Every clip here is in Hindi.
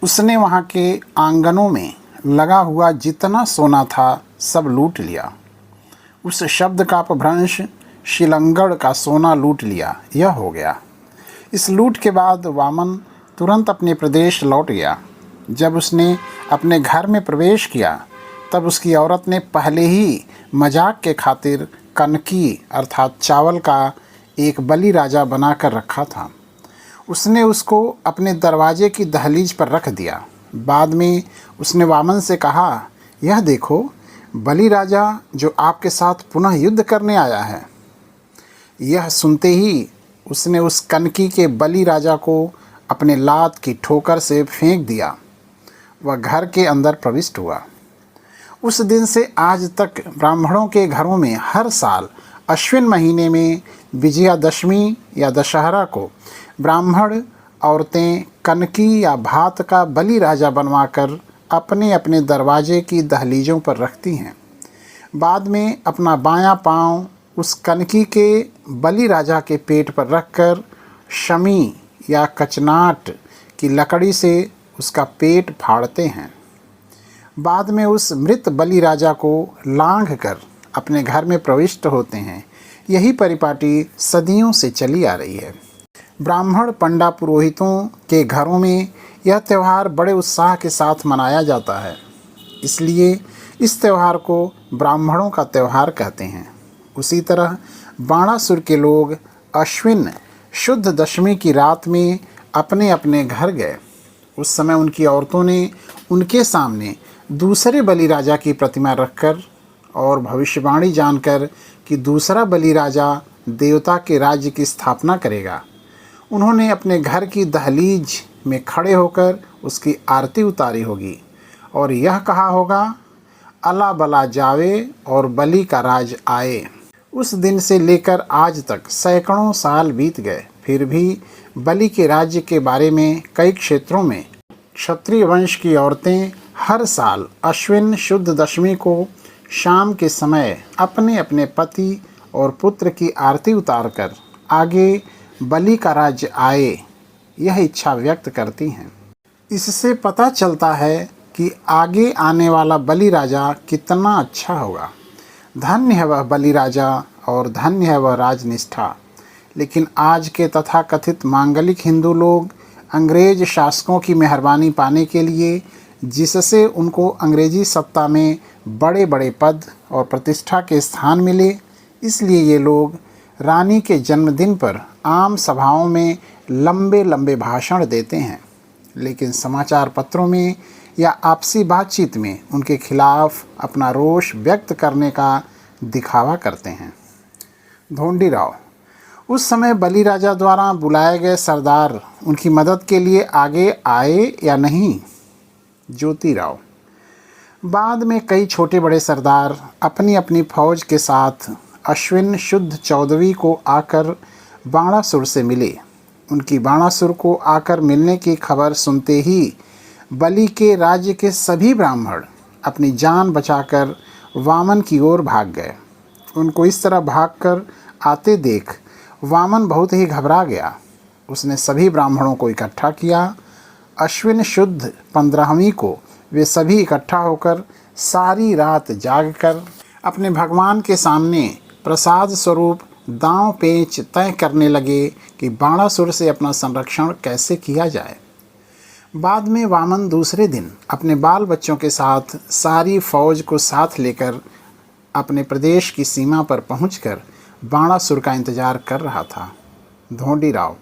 उसने वहाँ के आंगनों में लगा हुआ जितना सोना था सब लूट लिया। उस शब्द का अपभ्रंश शिलंगड़ का सोना लूट लिया यह हो गया। इस लूट के बाद वामन तुरंत अपने प्रदेश लौट गया। जब उसने अपने घर में प्रवेश किया तब उसकी औरत ने पहले ही मजाक के खातिर कनकी अर्थात चावल का एक बलि राजा बनाकर रखा था। उसने उसको अपने दरवाजे की दहलीज पर रख दिया। बाद में उसने वामन से कहा, यह देखो बलि राजा जो आपके साथ पुनः युद्ध करने आया है। यह सुनते ही उसने उस कनकी के बलि राजा को अपने लात की ठोकर से फेंक दिया। वह घर के अंदर प्रविष्ट हुआ। उस दिन से आज तक ब्राह्मणों के घरों में हर साल अश्विन महीने में विजयादशमी या दशहरा को ब्राह्मण औरतें कनकी या भात का बलि राजा बनवाकर अपने अपने दरवाजे की दहलीजों पर रखती हैं। बाद में अपना बायां पांव उस कनकी के बलि राजा के पेट पर रखकर शमी या कचनाट की लकड़ी से उसका पेट फाड़ते हैं। बाद में उस मृत बलि राजा को लांघ कर अपने घर में प्रविष्ट होते हैं। यही परिपाटी सदियों से चली आ रही है। ब्राह्मण पंडा पुरोहितों के घरों में यह त्यौहार बड़े उत्साह के साथ मनाया जाता है। इसलिए इस त्यौहार को ब्राह्मणों का त्यौहार कहते हैं। उसी तरह बाणासुर के लोग अश्विन शुद्ध दशमी की रात में अपने अपने घर गए। उस समय उनकी औरतों ने उनके सामने दूसरे बलि राजा की प्रतिमा रखकर और भविष्यवाणी जानकर कि दूसरा बलि राजा देवता के राज्य की स्थापना करेगा, उन्होंने अपने घर की दहलीज में खड़े होकर उसकी आरती उतारी होगी और यह कहा होगा, अला बला जावे और बलि का राज आए। उस दिन से लेकर आज तक सैकड़ों साल बीत गए, फिर भी बलि के राज्य के बारे में कई क्षेत्रों में क्षत्रिय वंश की औरतें हर साल अश्विन शुद्ध दशमी को शाम के समय अपने अपने पति और पुत्र की आरती उतारकर आगे बलि का राज्य आए यह इच्छा व्यक्त करती हैं। इससे पता चलता है कि आगे आने वाला बलि राजा कितना अच्छा होगा। धन्य है वह बलि राजा और धन्य है वह राजनिष्ठा। लेकिन आज के तथाकथित मांगलिक हिंदू लोग अंग्रेज शासकों की मेहरबानी पाने के लिए, जिससे उनको अंग्रेजी सत्ता में बड़े बड़े पद और प्रतिष्ठा के स्थान मिले, इसलिए ये लोग रानी के जन्मदिन पर आम सभाओं में लंबे लंबे भाषण देते हैं, लेकिन समाचार पत्रों में या आपसी बातचीत में उनके खिलाफ अपना रोष व्यक्त करने का दिखावा करते हैं। ढोंडीराव। उस समय बलि राजा द्वारा बुलाए गए सरदार उनकी मदद के लिए आगे आए या नहीं? ज्योतिराव। बाद में कई छोटे बड़े सरदार अपनी अपनी फौज के साथ अश्विन शुद्ध 14वीं को आकर बाणासुर से मिले। उनकी बाणासुर को आकर मिलने की खबर सुनते ही बलि के राज्य के सभी ब्राह्मण अपनी जान बचाकर वामन की ओर भाग गए। उनको इस तरह भागकर आते देख वामन बहुत ही घबरा गया। उसने सभी ब्राह्मणों को इकट्ठा किया। अश्विन शुद्ध 15वीं को वे सभी इकट्ठा होकर सारी रात जागकर अपने भगवान के सामने प्रसाद स्वरूप दांव पेच तय करने लगे कि बाणासुर से अपना संरक्षण कैसे किया जाए। बाद में वामन दूसरे दिन अपने बाल बच्चों के साथ सारी फौज को साथ लेकर अपने प्रदेश की सीमा पर पहुंचकर बाणासुर का इंतजार कर रहा था। ढोंडीराव।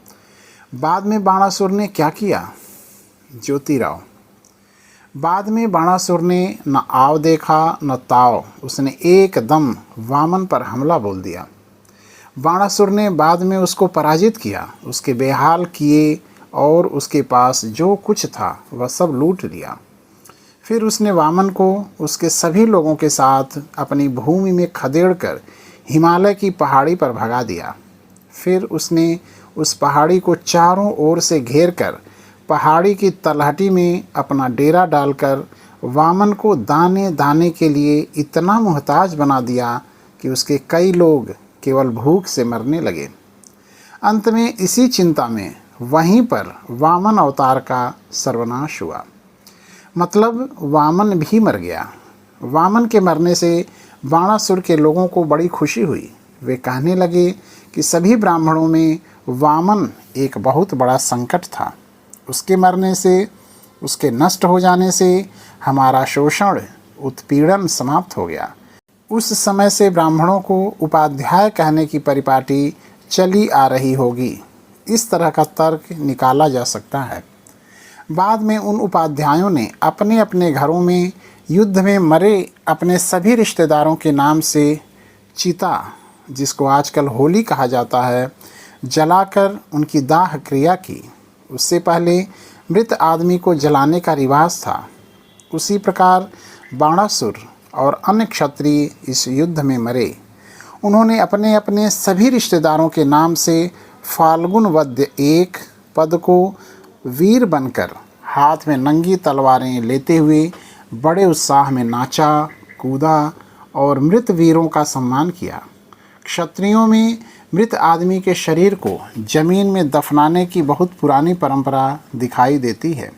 बाद में बाणासुर ने क्या किया? ज्योतिराव। बाद में बाणासुर ने न आव देखा न ताव, उसने एकदम वामन पर हमला बोल दिया। बाणासुर ने बाद में उसको पराजित किया, उसके बेहाल किए और उसके पास जो कुछ था वह सब लूट लिया। फिर उसने वामन को उसके सभी लोगों के साथ अपनी भूमि में खदेड़कर हिमालय की पहाड़ी पर भगा दिया। फिर उसने उस पहाड़ी को चारों ओर से घेर कर पहाड़ी की तलहटी में अपना डेरा डालकर वामन को दाने दाने के लिए इतना मुहताज बना दिया कि उसके कई लोग केवल भूख से मरने लगे। अंत में इसी चिंता में वहीं पर वामन अवतार का सर्वनाश हुआ। मतलब वामन भी मर गया। वामन के मरने से बाणासुर के लोगों को बड़ी खुशी हुई। वे कहने लगे कि सभी ब्राह्मणों में वामन एक बहुत बड़ा संकट था। उसके मरने से, उसके नष्ट हो जाने से हमारा शोषण, उत्पीड़न समाप्त हो गया। उस समय से ब्राह्मणों को उपाध्याय कहने की परिपाटी चली आ रही होगी। इस तरह का तर्क निकाला जा सकता है। बाद में उन उपाध्यायों ने अपने अपने घरों में युद्ध में मरे अपने सभी रिश्तेदारों के नाम से चिता, जिसको आजकल होली कहा जाता है, जलाकर उनकी दाह क्रिया की। उससे पहले मृत आदमी को जलाने का रिवाज था। उसी प्रकार बाणासुर और अन्य क्षत्रिय इस युद्ध में मरे। उन्होंने अपने अपने सभी रिश्तेदारों के नाम से फाल्गुन वद्य 1 पद को वीर बनकर हाथ में नंगी तलवारें लेते हुए बड़े उत्साह में नाचा, कूदा और मृत वीरों का सम्मान किया। क्षत्रियों में मृत आदमी के शरीर को जमीन में दफनाने की बहुत पुरानी परंपरा दिखाई देती है।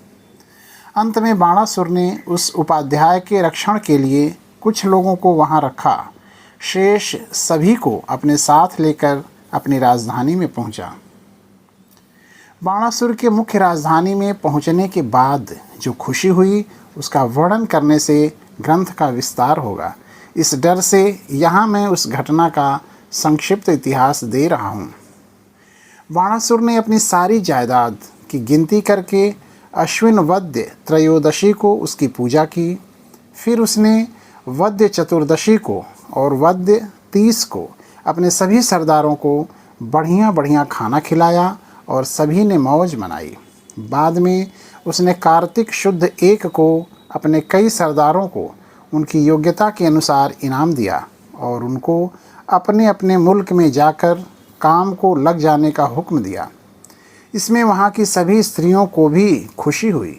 अंत में बाणासुर ने उस उपाध्याय के रक्षण के लिए कुछ लोगों को वहां रखा। शेष सभी को अपने साथ लेकर अपनी राजधानी में पहुंचा। बाणासुर के मुख्य राजधानी में पहुंचने के बाद जो खुशी हुई उसका वर्णन करने से ग्रंथ का विस्तार होगा। इस डर से यहाँ मैं उस घटना का संक्षिप्त इतिहास दे रहा हूँ। बाणासुर ने अपनी सारी जायदाद की गिनती करके अश्विन वद्य त्रयोदशी को उसकी पूजा की। फिर उसने वद्य चतुर्दशी को और वद्य 30 को अपने सभी सरदारों को बढ़िया बढ़िया खाना खिलाया और सभी ने मौज मनाई। बाद में उसने कार्तिक शुद्ध 1 को अपने कई सरदारों को उनकी योग्यता के अनुसार इनाम दिया और उनको अपने अपने मुल्क में जाकर काम को लग जाने का हुक्म दिया। इसमें वहाँ की सभी स्त्रियों को भी खुशी हुई।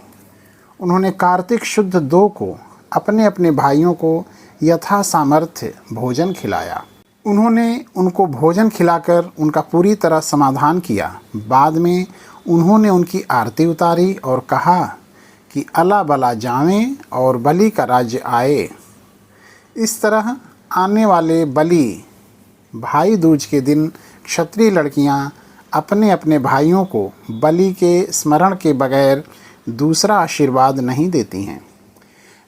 उन्होंने कार्तिक शुद्ध 2 को अपने अपने भाइयों को यथा सामर्थ्य भोजन खिलाया। उन्होंने उनको भोजन खिलाकर उनका पूरी तरह समाधान किया। बाद में उन्होंने उनकी आरती उतारी और कहा कि अला बला जावें और बलि का राज्य आए। इस तरह आने वाले बलि भाई दूज के दिन क्षत्रिय लड़कियां अपने अपने भाइयों को बलि के स्मरण के बगैर दूसरा आशीर्वाद नहीं देती हैं।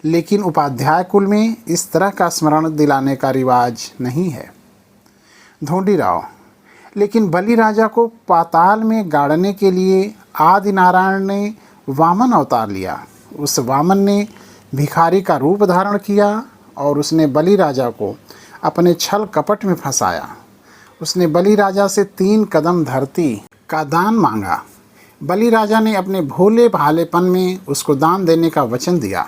लेकिन उपाध्याय कुल में इस तरह का स्मरण दिलाने का रिवाज नहीं है। ढोंडीराव, लेकिन बलि राजा को पाताल में गाड़ने के लिए आदि नारायण ने वामन अवतार लिया। उस वामन ने भिखारी का रूप धारण किया और उसने बलि राजा को अपने छल कपट में फंसाया। उसने बलि राजा से 3 कदम धरती का दान मांगा। बलि राजा ने अपने भोले भालेपन में उसको दान देने का वचन दिया।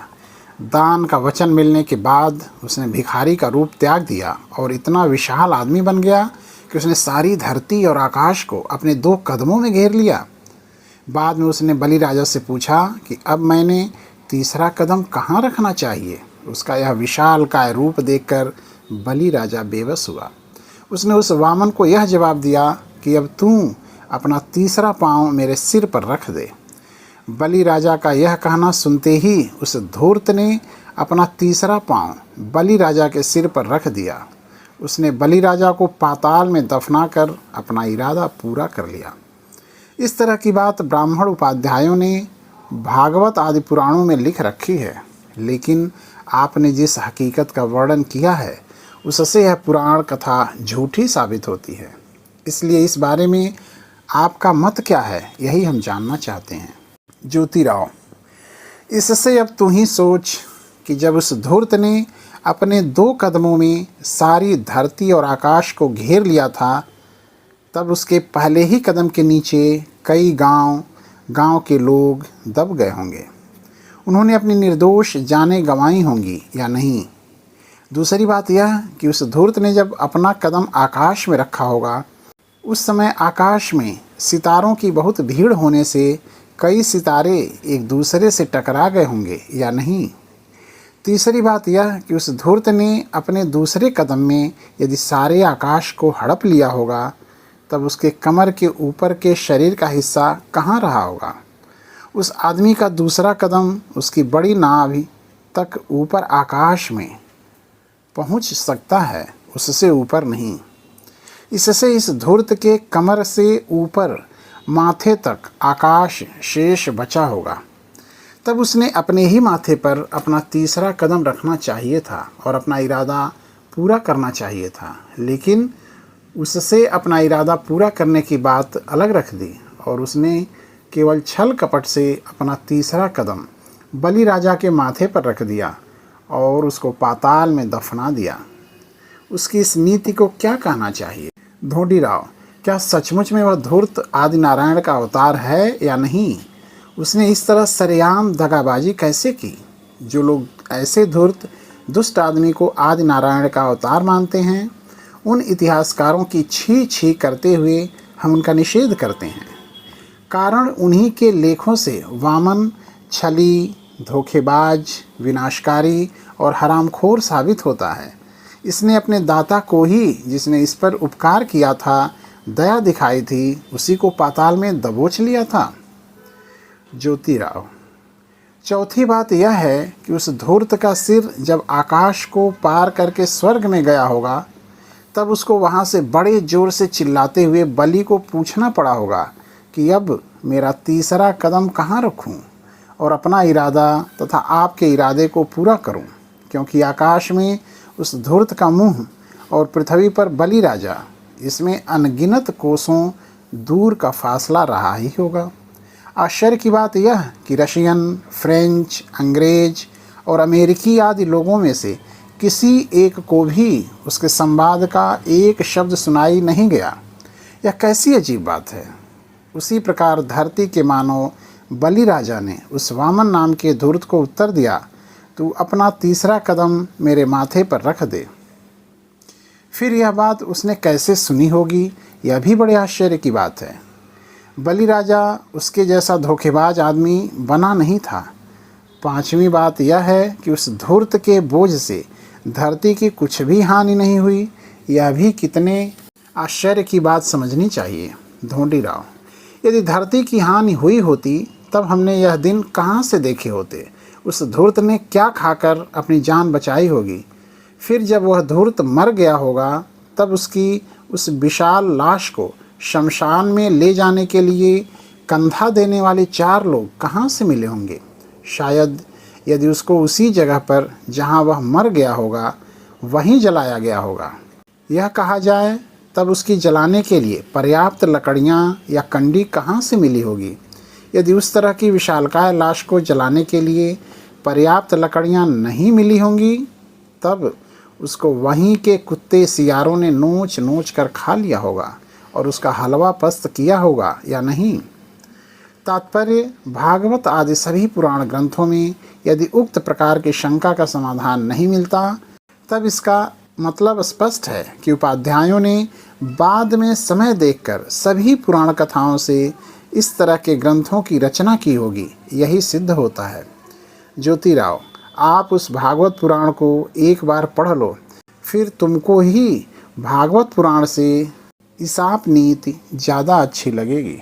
दान का वचन मिलने के बाद उसने भिखारी का रूप त्याग दिया और इतना विशाल आदमी बन गया कि उसने सारी धरती और आकाश को अपने 2 कदमों में घेर लिया। बाद में उसने बलि राजा से पूछा कि अब मैंने तीसरा कदम कहाँ रखना चाहिए। उसका यह विशालकाय रूप देखकर बलि राजा बेबस हुआ। उसने उस वामन को यह जवाब दिया कि अब तू अपना तीसरा पाँव मेरे सिर पर रख दे। बलि राजा का यह कहना सुनते ही उस धूर्त ने अपना तीसरा पाँव बलि राजा के सिर पर रख दिया। उसने बलि राजा को पाताल में दफना कर अपना इरादा पूरा कर लिया। इस तरह की बात ब्राह्मण उपाध्यायों ने भागवत आदि पुराणों में लिख रखी है, लेकिन आपने जिस हकीकत का वर्णन किया है उससे यह पुराण कथा झूठी साबित होती है। इसलिए इस बारे में आपका मत क्या है, यही हम जानना चाहते हैं। ज्योतिराव, इससे अब तू ही सोच कि जब उस धूर्त ने अपने 2 कदमों में सारी धरती और आकाश को घेर लिया था, तब उसके पहले ही कदम के नीचे कई गांव के लोग दब गए होंगे। उन्होंने अपनी निर्दोष जानें गंवाई होंगी या नहीं। दूसरी बात यह कि उस धूर्त ने जब अपना कदम आकाश में रखा होगा, उस समय आकाश में सितारों की बहुत भीड़ होने से कई सितारे एक दूसरे से टकरा गए होंगे या नहीं। तीसरी बात यह कि उस धूर्त ने अपने दूसरे कदम में यदि सारे आकाश को हड़प लिया होगा, तब उसके कमर के ऊपर के शरीर का हिस्सा कहाँ रहा होगा? उस आदमी का दूसरा कदम उसकी बड़ी नाभि तक ऊपर आकाश में पहुंच सकता है, उससे ऊपर नहीं। इससे इस धूर्त के कमर से ऊपर माथे तक आकाश शेष बचा होगा। तब उसने अपने ही माथे पर अपना तीसरा कदम रखना चाहिए था और अपना इरादा पूरा करना चाहिए था, लेकिन उससे अपना इरादा पूरा करने की बात अलग रख दी और उसने केवल छल कपट से अपना तीसरा कदम बलि राजा के माथे पर रख दिया और उसको पाताल में दफना दिया। उसकी इस नीति को क्या कहना चाहिए? ढोंडीराव, क्या सचमुच में वह धूर्त आदि नारायण का अवतार है या नहीं? उसने इस तरह सरेआम दगाबाजी कैसे की? जो लोग ऐसे धूर्त दुष्ट आदमी को आदि नारायण का अवतार मानते हैं, उन इतिहासकारों की छी छी करते हुए हम उनका निषेध करते हैं। कारण उन्हीं के लेखों से वामन छली, धोखेबाज, विनाशकारी और हरामखोर साबित होता है। इसने अपने दाता को ही, जिसने इस पर उपकार किया था, दया दिखाई थी, उसी को पाताल में दबोच लिया था। ज्योतिराव, चौथी बात यह है कि उस धूर्त का सिर जब आकाश को पार करके स्वर्ग में गया होगा, तब उसको वहाँ से बड़े जोर से चिल्लाते हुए बलि को पूछना पड़ा होगा कि अब मेरा तीसरा कदम कहाँ रखूं और अपना इरादा तथा आपके इरादे को पूरा करूं, क्योंकि आकाश में उस धूर्त का मुंह और पृथ्वी पर बलि राजा, इसमें अनगिनत कोसों दूर का फासला रहा ही होगा। आश्चर्य की बात यह कि रशियन, फ्रेंच, अंग्रेज और अमेरिकी आदि लोगों में से किसी एक को भी उसके संवाद का एक शब्द सुनाई नहीं गया। यह कैसी अजीब बात है। उसी प्रकार धरती के मानव बलि राजा ने उस वामन नाम के धूर्त को उत्तर दिया, तू अपना तीसरा कदम मेरे माथे पर रख दे। फिर यह बात उसने कैसे सुनी होगी, यह भी बड़े आश्चर्य की बात है। बलि राजा उसके जैसा धोखेबाज आदमी बना नहीं था। पांचवी बात यह है कि उस धूर्त के बोझ से धरती की कुछ भी हानि नहीं हुई। यह भी कितने आश्चर्य की बात समझनी चाहिए। ढोंडीराव, यदि धरती की हानि हुई होती तब हमने यह दिन कहाँ से देखे होते? उस धूर्त ने क्या खाकर अपनी जान बचाई होगी? फिर जब वह धूर्त मर गया होगा, तब उसकी उस विशाल लाश को शमशान में ले जाने के लिए कंधा देने वाले 4 लोग कहाँ से मिले होंगे? शायद यदि उसको उसी जगह पर जहाँ वह मर गया होगा वहीं जलाया गया होगा। यह कहा जाए तब उसकी जलाने के लिए पर्याप्त लकड़ियाँ या कंडी कहाँ से मिली होगी? यदि उस तरह की विशालकाय लाश को जलाने के लिए पर्याप्त लकड़ियाँ नहीं मिली होंगी, तब उसको वहीं के कुत्ते सियारों ने नोच नोच कर खा लिया होगा और उसका हलवा पस्त किया होगा या नहीं? तात्पर्य, भागवत आदि सभी पुराण ग्रंथों में यदि उक्त प्रकार की शंका का समाधान नहीं मिलता, तब इसका मतलब स्पष्ट है कि उपाध्यायों ने बाद में समय देखकर सभी पुराण कथाओं से इस तरह के ग्रंथों की रचना की होगी। यही सिद्ध होता है। ज्योतिराव, आप उस भागवत पुराण को एक बार पढ़ लो, फिर तुमको ही भागवत पुराण से ईसाप नीति ज़्यादा अच्छी लगेगी।